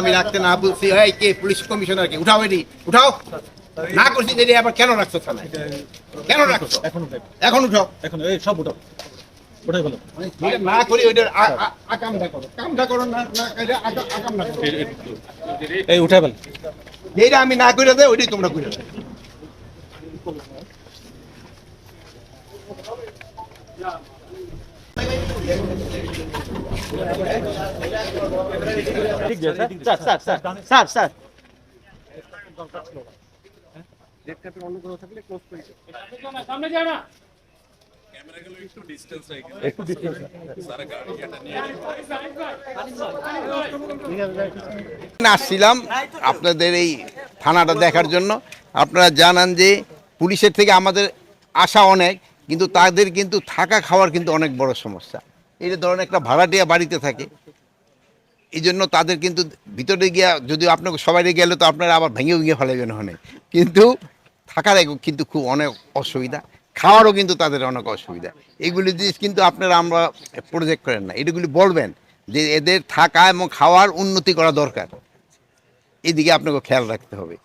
আমি রাখতে না বলছি, এই কে পুলিশ কমিশনার কি উঠাও, এটি উঠাও না করছি যে আবার কেন রাখছো থানায়, কেন রাখছো এখন উঠাও, এখন এই সব উঠাও, ওটাই ভালো। না করি ওইটার আকামটা করো, কামটা করো না, আকামটা করো, এই উঠাই ভালো। যেটা আমি না করে দেয় ওইটাই তোমরা করে দেয়। আসছিলাম আপনাদের এই থানাটা দেখার জন্য। আপনারা জানান যে পুলিশের থেকে আমাদের আশা অনেক, কিন্তু তাদের কিন্তু থাকা খাওয়ার কিন্তু অনেক বড় সমস্যা। এই যে ধরেন একটা ভাড়াটিয়া বাড়িতে থাকে, এই জন্য তাদের কিন্তু ভিতরে গিয়া যদি আপনাকে সবাই গেলে তো আপনারা আবার ভেঙে ভেঙে ফেলাবেন ওখানে, কিন্তু থাকার কিন্তু খুব অনেক অসুবিধা, খাওয়ারও কিন্তু তাদের অনেক অসুবিধা। এইগুলি জিনিস কিন্তু আপনারা আমরা প্রজেক্ট করেন না, এগুলি বলবেন যে এদের থাকা এবং খাওয়ার উন্নতি করা দরকার, এদিকে আপনাকে খেয়াল রাখতে হবে।